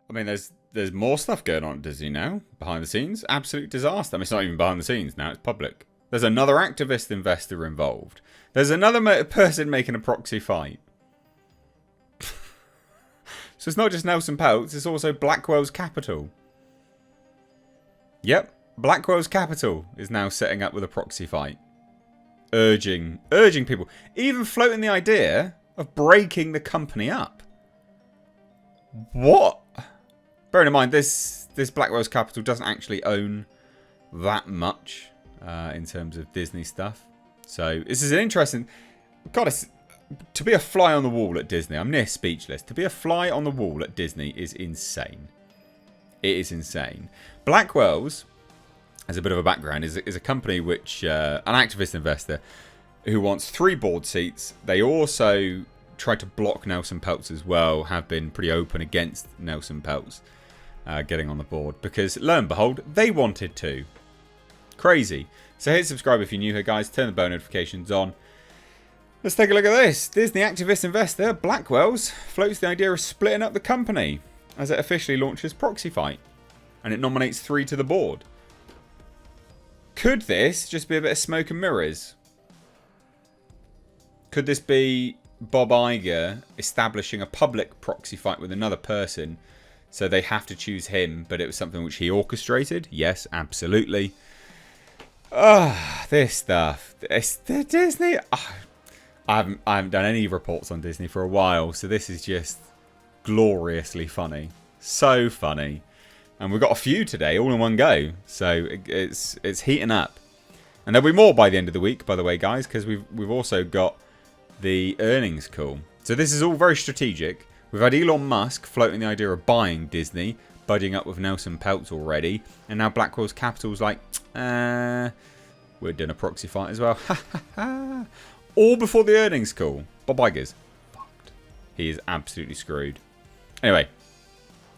I mean, there's more stuff going on at Disney now, behind the scenes. Absolute disaster. I mean, it's not even behind the scenes now, it's public. There's another activist investor involved. There's another person making a proxy fight. So it's not just Nelson Peltz, it's also Blackwell's Capital. Yep, Blackwell's Capital is now setting up with a proxy fight. Urging people. Even floating the idea of breaking the company up. What? Bearing in mind, this Blackwell's Capital doesn't actually own that much in terms of Disney stuff. So this is an interesting... God, to be a fly on the wall at Disney, I'm near speechless. To be a fly on the wall at Disney is insane. It is insane. Blackwell's, as a bit of a background, is a company which, an activist investor who wants 3 board seats. They also tried to block Nelson Peltz as well, have been pretty open against Nelson Peltz getting on the board, because lo and behold, they wanted to. Crazy. So hit subscribe if you're new here, guys. Turn the bell notifications on. Let's take a look at this. Disney activist investor Blackwell's floats the idea of splitting up the company as it officially launches Proxy Fight, and it nominates 3 to the board. Could this just be a bit of smoke and mirrors? Could this be Bob Iger establishing a public proxy fight with another person, so they have to choose him, but it was something which he orchestrated? Yes, absolutely. This stuff. Disney... I haven't done any reports on Disney for a while, so this is just gloriously funny. So funny. And we've got a few today, all in one go. So it's heating up. And there'll be more by the end of the week, by the way, guys, because we've also got the earnings call. So this is all very strategic. We've had Elon Musk floating the idea of buying Disney, budging up with Nelson Peltz already, and now Blackwell's Capital's like, we're doing a proxy fight as well. All before the earnings call. Bob Iger's fucked. He is absolutely screwed. Anyway,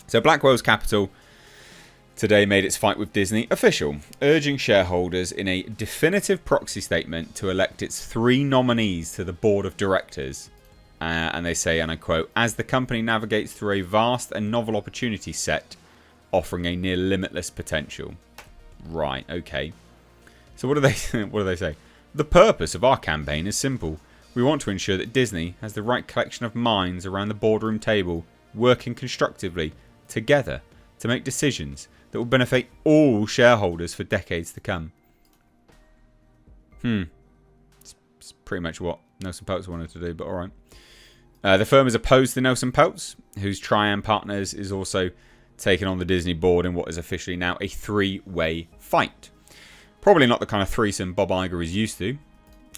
so Blackwell's Capital today made its fight with Disney official, urging shareholders in a definitive proxy statement to elect its 3 nominees to the board of directors. And they say, and I quote, as the company navigates through a vast and novel opportunity set, offering a near limitless potential. Right, okay. So what do they say? The purpose of our campaign is simple. We want to ensure that Disney has the right collection of minds around the boardroom table, working constructively together to make decisions that will benefit all shareholders for decades to come. It's pretty much what Nelson Peltz wanted to do, but alright. The firm is opposed to Nelson Peltz, whose Trian Partners is also taking on the Disney board in what is officially now a 3-way fight. Probably not the kind of threesome Bob Iger is used to.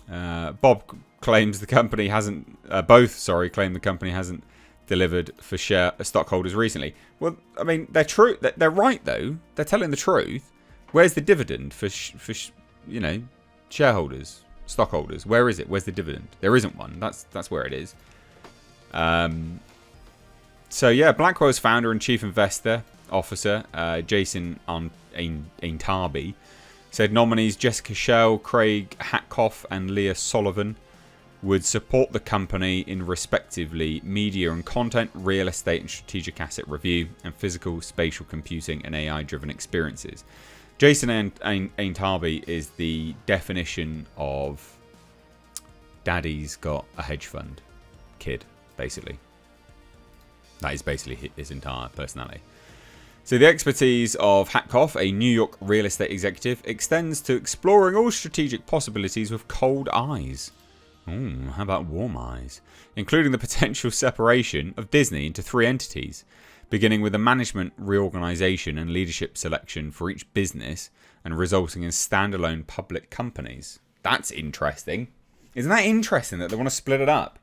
Bob claims the company hasn't... claim the company hasn't delivered for stockholders recently. Well, I mean, they're right, though. They're telling the truth. Where's the dividend for shareholders, stockholders? Where is it? Where's the dividend? There isn't one. That's where it is. So, yeah, Blackwell's founder and chief investor officer, Jason Aintarby, said nominees Jessica Schell, Craig Hatkoff and Leah Sullivan would support the company in respectively media and content, real estate and strategic asset review, and physical, spatial computing and AI-driven experiences. Jason Aintarby is the definition of daddy's got a hedge fund kid, basically. That is basically his entire personality. So the expertise of Hatkoff, a New York real estate executive, extends to exploring all strategic possibilities with cold eyes. How about warm eyes? Including the potential separation of Disney into 3 entities, beginning with a management reorganization and leadership selection for each business and resulting in standalone public companies. That's interesting. Isn't that interesting that they want to split it up?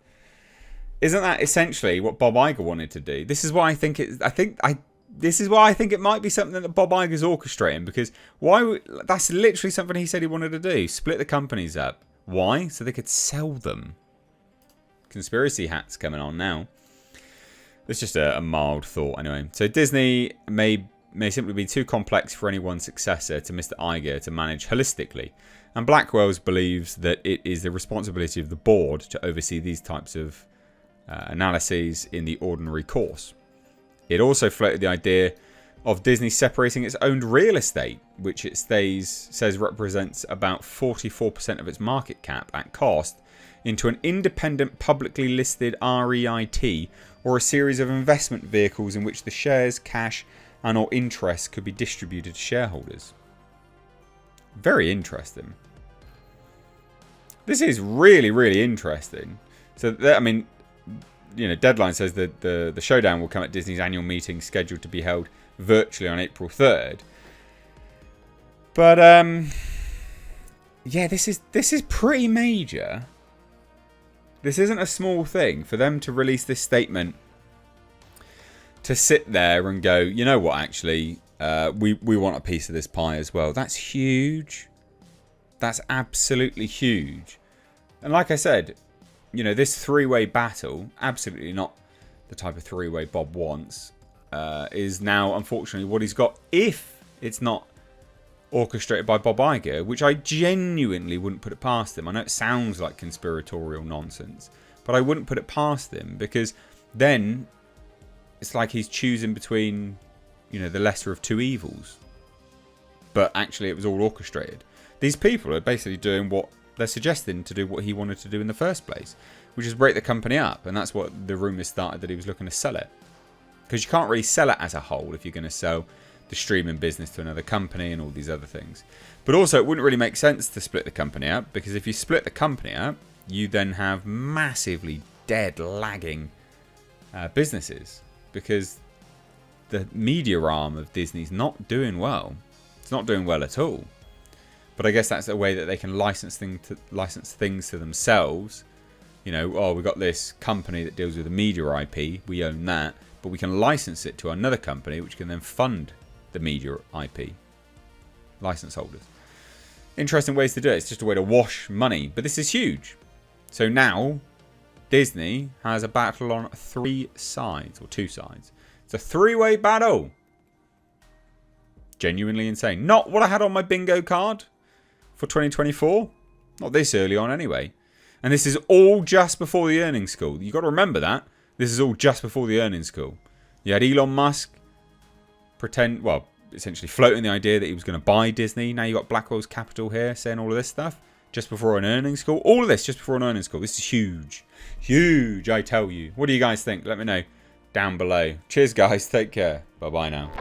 Isn't that essentially what Bob Iger wanted to do? This is why I think This is why I think it might be something that Bob Iger's orchestrating, because that's literally something he said he wanted to do. Split the companies up. Why? So they could sell them. Conspiracy hats coming on now. It's just a mild thought anyway. So Disney may simply be too complex for any one successor to Mr. Iger to manage holistically. And Blackwell's believes that it is the responsibility of the board to oversee these types of analyses in the ordinary course. It also floated the idea of Disney separating its owned real estate, which it says represents about 44% of its market cap at cost, into an independent publicly listed REIT, or a series of investment vehicles in which the shares, cash and or interest could be distributed to shareholders. Very interesting. This is really, really interesting. So, I mean, you know, Deadline says that the showdown will come at Disney's annual meeting scheduled to be held virtually on April 3rd. But yeah, this is pretty major. This isn't a small thing for them to release this statement, to sit there and go, you know what, actually, we want a piece of this pie as well. That's huge. That's absolutely huge. And like I said, you know, this three-way battle, absolutely not the type of three-way Bob wants, is now, unfortunately, what he's got if it's not orchestrated by Bob Iger, which I genuinely wouldn't put it past him. I know it sounds like conspiratorial nonsense, but I wouldn't put it past him, because then it's like he's choosing between, you know, the lesser of two evils. But actually it was all orchestrated. These people are basically doing what they're suggesting to do, what he wanted to do in the first place, which is break the company up. And that's what the rumours started, that he was looking to sell it. Because you can't really sell it as a whole if you're going to sell the streaming business to another company and all these other things. But also it wouldn't really make sense to split the company up, because if you split the company up, you then have massively dead, lagging businesses, because the media arm of Disney's not doing well. It's not doing well at all. But I guess that's a way that they can license things to themselves. You know, oh, we've got this company that deals with the media IP, we own that, but we can license it to another company which can then fund the media IP. License holders. Interesting ways to do it. It's just a way to wash money. But this is huge. So now, Disney has a battle on three sides, or two sides. It's a three-way battle. Genuinely insane. Not what I had on my bingo card for 2024. Not this early on anyway. And this is all just before the earnings call. You've got to remember that. This is all just before the earnings call. You had Elon Musk essentially floating the idea that he was going to buy Disney. Now you got Blackwell's Capital here saying all of this stuff just before an earnings call. All of this just before an earnings call. This is huge. Huge, I tell you. What do you guys think? Let me know down below. Cheers, guys. Take care. Bye-bye now.